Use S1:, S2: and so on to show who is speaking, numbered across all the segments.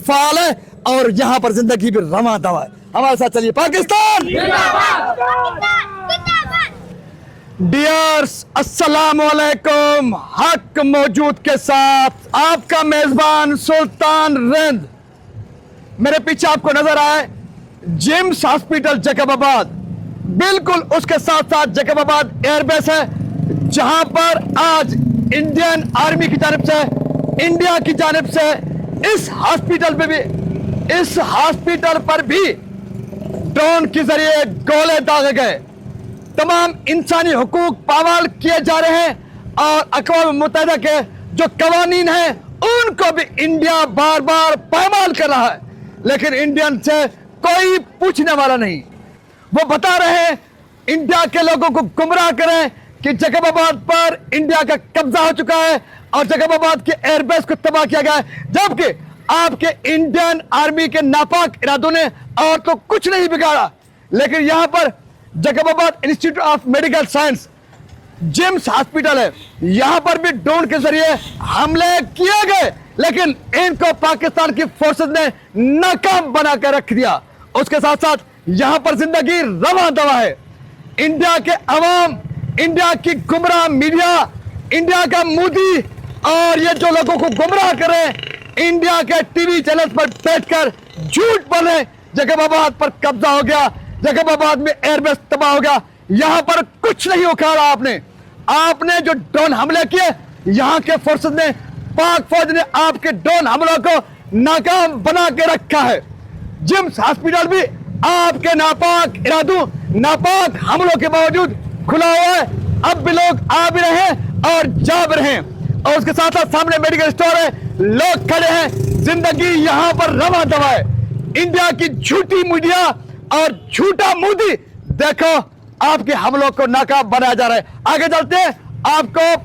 S1: फाल है और यहाँ पर जिंदगी भी रमा दवा है। हमारे साथ चलिए। पाकिस्तान डियर्स, अस्सलाम वालेकुम। हक मौजूद के साथ आपका मेजबान सुल्तान रिंद। मेरे पीछे आपको नजर आए जिम्स हॉस्पिटल जैकबाबाद, बिल्कुल उसके साथ साथ जैकबाबाद एयरबेस है, जहां पर आज इंडियन आर्मी की जानिब से, इंडिया की जानिब से इस हॉस्पिटल पर भी ड्रोन के जरिए गोले दागे गए। तमाम इंसानी हुकूक पामाल किए जा रहे हैं और अक़वाम मुत्तहिदा के जो कवानीन हैं उनको भी इंडिया बार बार पामाल कर रहा है, लेकिन इंडियन से कोई पूछने वाला नहीं। वो बता रहे हैं इंडिया के लोगों को गुमराह करें कि जैकबाबाद पर इंडिया का कब्जा हो चुका है और जैकबाबाद के एयरबेस को तबाह किया गया है, जबकि आपके इंडियन आर्मी के नापाक इरादों ने और तो कुछ नहीं बिगाड़ा। लेकिन यहां पर Jacobabad institute of medical science JIMS hospital है, यहां पर भी ड्रोन के जरिए हमले किए गए, लेकिन इनको पाकिस्तान की फोर्सेस ने नाकाम बनाकर रख दिया। उसके साथ साथ यहां पर जिंदगी रवा दवा है। इंडिया के अवाम, इंडिया की गुमराह मीडिया, इंडिया का मोदी और ये जो लोगों को गुमराह करे, इंडिया के टीवी चैनल पर बैठकर झूठ बोले जैकबाबाद पर कब्जा हो गया, जैकबाबाद में एयरबेस तबाह हो गया। यहां पर कुछ नहीं उखाड़ा आपने जो ड्रोन हमले किए, यहां के फोर्सेस ने, पाक फौज ने आपके ड्रोन हमलों को नाकाम बना के रखा है। जिम्स हॉस्पिटल भी आपके नापाक इरादों, नापाक हमलों के बावजूद खुला हुआ है। अब भी लोग आ भी रहे हैं और जा भी रहे हैं, और उसके साथ साथ सामने मेडिकल स्टोर है, लोग खड़े हैं। जिंदगी यहां पर रवा दवा है। इंडिया की झूठी मीडिया और झूठा मोदी देखो आपके हमलों को नाकाम बनाया जा रहा है। आगे चलते हैं, आपको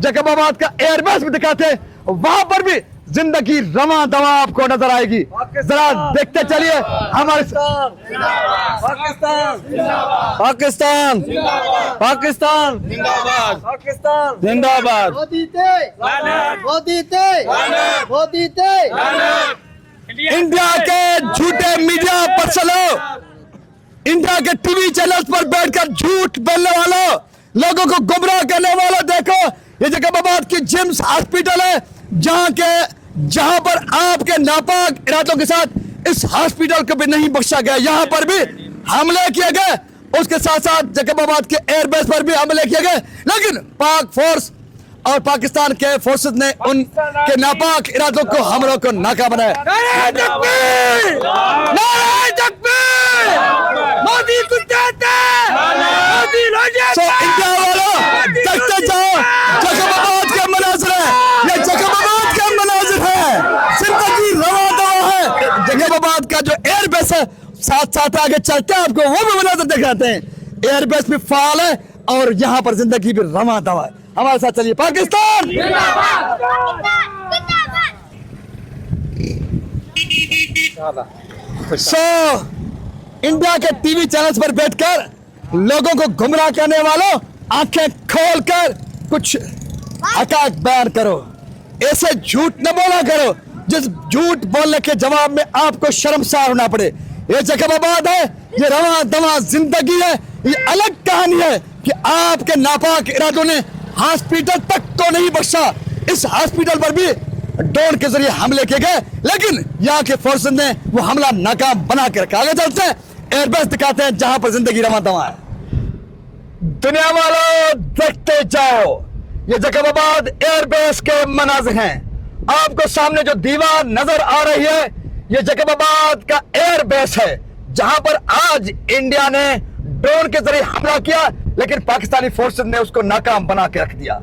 S1: जैकबाबाद का एयरबेस भी दिखाते हैं, वहां पर भी जिंदगी रवा दवा आपको नजर आएगी। जरा देखते चलिए हमारे
S2: पाकिस्तान
S3: पाकिस्तान
S2: पाकिस्तान
S3: जिंदाबाद
S2: पाकिस्तान
S3: जिंदाबाद
S2: मोदी ते
S1: इंडिया के झूठे मीडिया पर चलो, इंडिया के टीवी चैनल पर बैठकर झूठ बोलने वालों, लोगों को गुमराह करने वालों, देखो ये जैकबाबाद की जिम्स हॉस्पिटल है, जहां पर आपके नापाक इरादों के साथ इस हॉस्पिटल को भी नहीं बख्शा गया। यहां पर भी हमले किए गए, उसके साथ साथ जैकबाबाद के एयरबेस पर भी हमले किए गए, लेकिन पाक फोर्स और पाकिस्तान के फोर्सेस ने उनके नापाक इरादों को, हमलों को नाकाम बनाया।
S2: मोदी
S1: इंडिया वालों देखते जाओ, जैकबाबाद के मनाजिर है, ये जैकबाबाद के मनाजिर है, जिंदगी रवा दवा है। जैकबाबाद का जो एयरबेस है, साथ साथ आगे चलते हैं आपको वो भी मनाजिर दिखाते हैं। एयरबेस भी फाल है और यहाँ पर जिंदगी भी रवा दवा है। हमारे साथ चलिए। पाकिस्तान इंडिया के टीवी चैनल्स पर बैठकर लोगों को गुमराह करने वालों, आंखें खोलकर कुछ हकायक बयान करो, ऐसे झूठ न बोला करो जिस झूठ बोलने के जवाब में आपको शर्मसार होना पड़े। ये जैकबाबाद है, ये रवा दवा जिंदगी है, ये अलग कहानी है कि आपके नापाक इरादों ने हॉस्पिटल तक तो नहीं बख्शा। इस हॉस्पिटल पर भी ड्रोन के जरिए हमले किए गए, लेकिन यहाँ के फोर्सेस ने वो हमला नाकाम बना के रखा। आगे चलते हैं, एयरबेस दिखाते हैं जहां पर जिंदगी रवा दवा है। दुनिया वालों देखते जाओ, ये जैकबाबाद एयरबेस के मनाजिर हैं। आपको सामने जो दीवार नजर आ रही है, ये जैकबाबाद का एयरबेस है, जहां पर आज इंडिया ने ड्रोन के जरिए हमला किया, लेकिन पाकिस्तानी फोर्सेस ने उसको नाकाम बना के रख दिया।